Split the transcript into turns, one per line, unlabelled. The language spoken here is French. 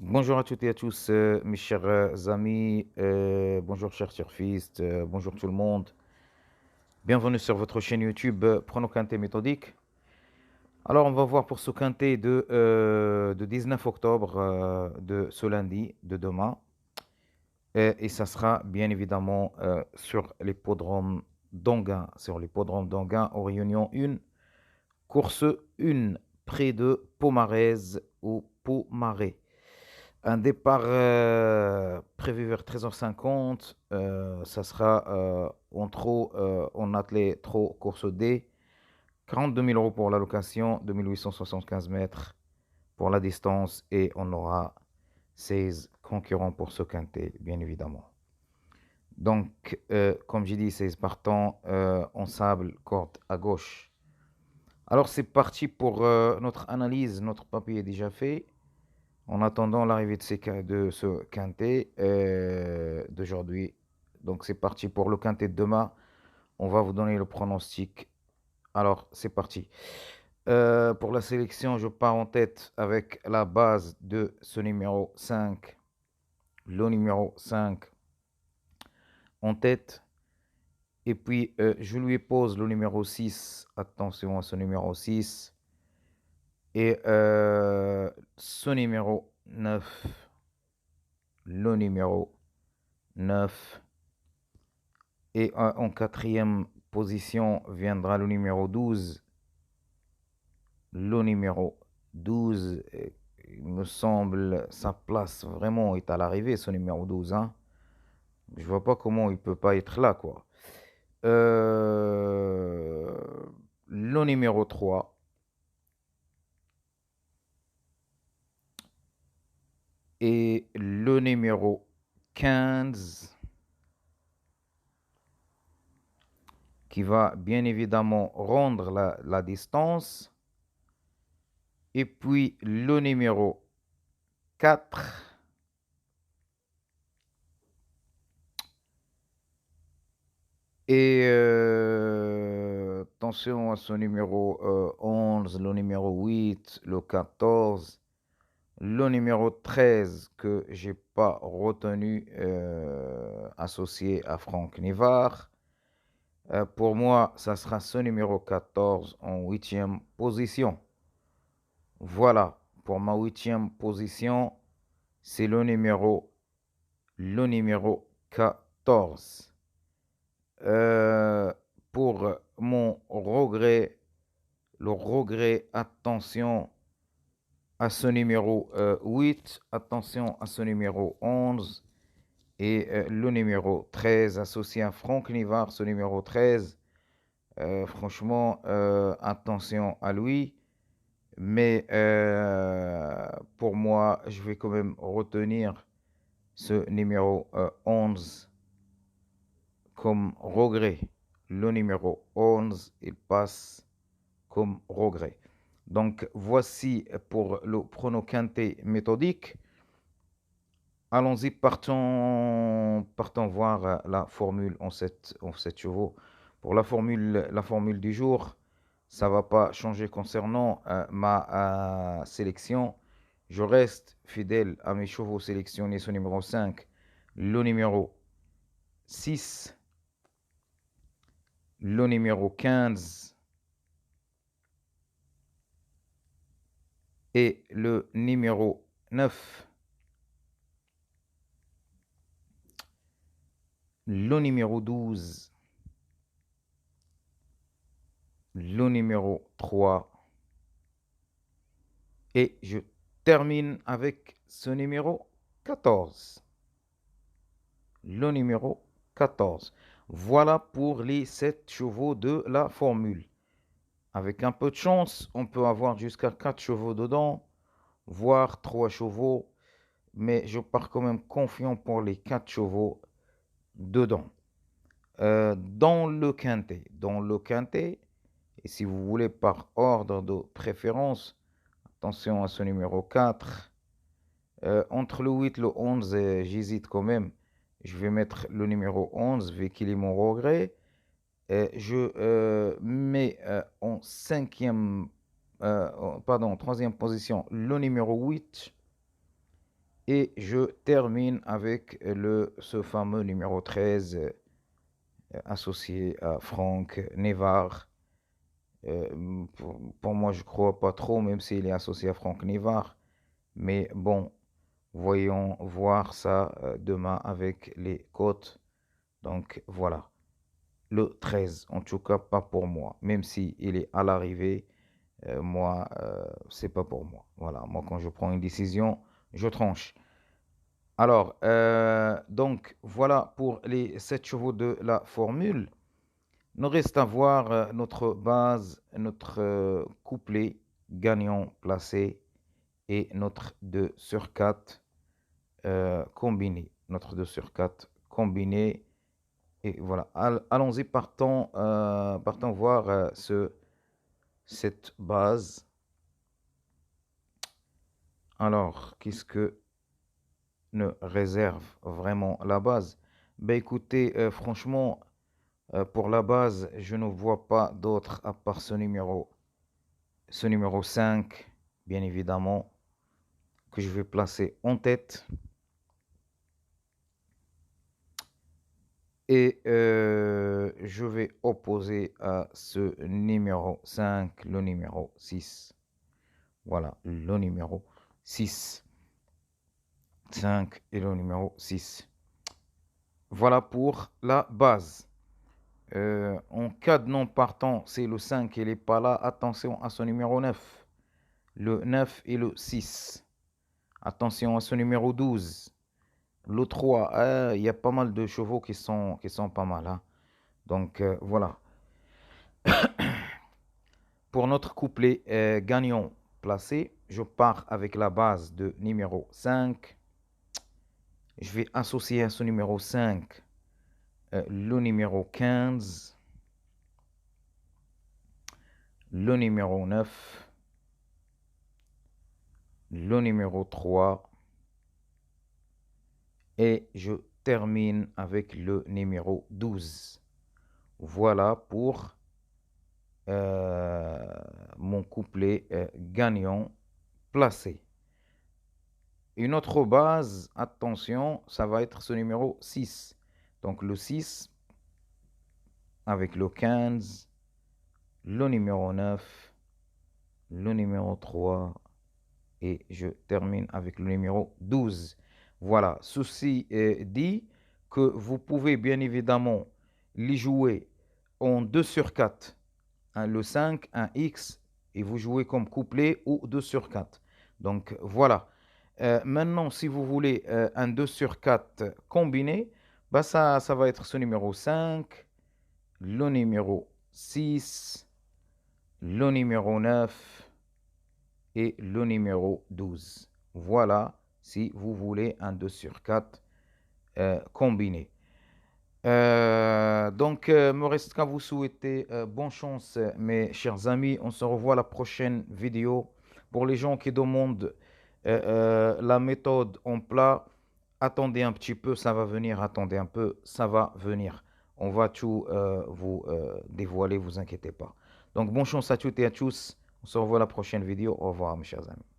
Bonjour à toutes et à tous, mes chers amis, bonjour chers surfistes, bonjour tout le monde. Bienvenue sur votre chaîne YouTube Prono Quintet méthodique. Alors, on va voir pour ce quintet de 19 octobre, de ce lundi, de demain. Et ça sera bien évidemment sur l'hippodrome d'Anguin, aux Réunions 1, course 1, près de Pomarez ou Pomaré. Un départ prévu vers 13h50. Ça sera en attelé trop course D. 42 000 euros pour la location, 2875 mètres pour la distance et on aura 16 concurrents pour ce quintet, bien évidemment. Donc, comme j'ai dit, 16 partants en sable, corde à gauche. Alors, c'est parti pour notre analyse. Notre papier est déjà fait. En attendant l'arrivée de ce quintet d'aujourd'hui. Donc c'est parti pour le quintet de demain. On va vous donner le pronostic. Alors c'est parti. Pour la sélection, je pars en tête avec la base de ce numéro 5. Le numéro 5 en tête. Et puis je lui pose le numéro 6. Attention à ce numéro 6. Et ce numéro 9. Le numéro 9. Et en quatrième position viendra le numéro 12. Le numéro 12, il me semble, sa place vraiment est à l'arrivée, ce numéro 12. Hein. Je vois pas comment il peut pas être là, quoi. Le numéro 3. Et le numéro 15. Qui va bien évidemment rendre la distance. Et puis le numéro 4. Et attention à ce numéro 11, le numéro 8, le 14, le numéro 13 que j'ai pas retenu associé à Franck Nivard. Pour moi, ça sera ce numéro 14 en 8e position. Voilà, pour ma 8e position, c'est le numéro 14. Pour mon regret, le regret, attention à ce numéro 8, attention à ce numéro 11 et le numéro 13 associé à Franck Nivard, ce numéro 13. Franchement, attention à lui. Mais pour moi, je vais quand même retenir ce numéro 11 comme regret. Le numéro 11, il passe comme regret. Donc, voici pour le prono quintet méthodique. Allons-y, partons voir la formule en 7 chevaux. Pour la formule du jour, ça ne va pas changer concernant ma sélection. Je reste fidèle à mes chevaux sélectionnés, ce numéro 5, le numéro 6, le numéro 15 et le numéro 9. Le numéro 12, le numéro 3 et je termine avec ce numéro 14. Le numéro 14. Voilà pour les 7 chevaux de la formule. Avec un peu de chance, on peut avoir jusqu'à 4 chevaux dedans, voire 3 chevaux, mais je pars quand même confiant pour les 4 chevaux dedans. Dans le quintet, et si vous voulez par ordre de préférence, attention à ce numéro 4. Entre le 8 et le 11, j'hésite quand même. Je vais mettre le numéro 11, vu qu'il est mon regret. Je mets en troisième position, le numéro 8. Et je termine avec ce fameux numéro 13 associé à Franck Névard. Pour moi, je crois pas trop, même s'il est associé à Franck Névard. Mais bon, voyons voir ça demain avec les cotes. Donc voilà, le 13, en tout cas pas pour moi. Même si il est à l'arrivée, moi, c'est pas pour moi. Voilà, moi quand je prends une décision, je tranche. Alors, donc voilà pour les 7 chevaux de la formule. Nous reste à voir notre base, notre couplet gagnant placé et notre 2 sur 4 combiné. Notre 2 sur 4 combiné. Et voilà, allons-y, partons voir cette base. Alors, qu'est-ce que ne réserve vraiment la base? Ben écoutez, franchement, pour la base, je ne vois pas d'autre à part ce numéro 5, bien évidemment, que je vais placer en tête. Et je vais opposer à ce numéro 5 le numéro 6. Voilà, le numéro 6. 5 et le numéro 6. Voilà pour la base. En cas de non partant, c'est le 5, il n'est pas là. Attention à ce numéro 9. Le 9 et le 6. Attention à ce numéro 12. Le 3, il y a pas mal de chevaux qui sont pas mal. Hein. Donc voilà. Pour notre couplet gagnant placé, je pars avec la base de numéro 5. Je vais associer à ce numéro 5 le numéro 15, le numéro 9, le numéro 3 et je termine avec le numéro 12. Voilà pour mon couplet gagnant placé. Une autre base, attention, ça va être ce numéro 6. Donc le 6 avec le 15, le numéro 9, le numéro 3 et je termine avec le numéro 12. Voilà, ceci dit que vous pouvez bien évidemment les jouer en 2 sur 4. Le 5, un X et vous jouez comme couplet ou 2 sur 4. Donc voilà. Maintenant, si vous voulez un 2 sur 4 combiné, bah ça va être ce numéro 5, le numéro 6, le numéro 9 et le numéro 12. Voilà, si vous voulez un 2 sur 4 combiné. Donc, me reste qu'à vous souhaiter bonne chance, mes chers amis. On se revoit la prochaine vidéo. Pour les gens qui demandent la méthode en plat, attendez un petit peu, ça va venir. Attendez un peu, ça va venir. On va tout vous dévoiler, vous inquiétez pas. Donc, bonne chance à toutes et à tous. On se revoit la prochaine vidéo. Au revoir, mes chers amis.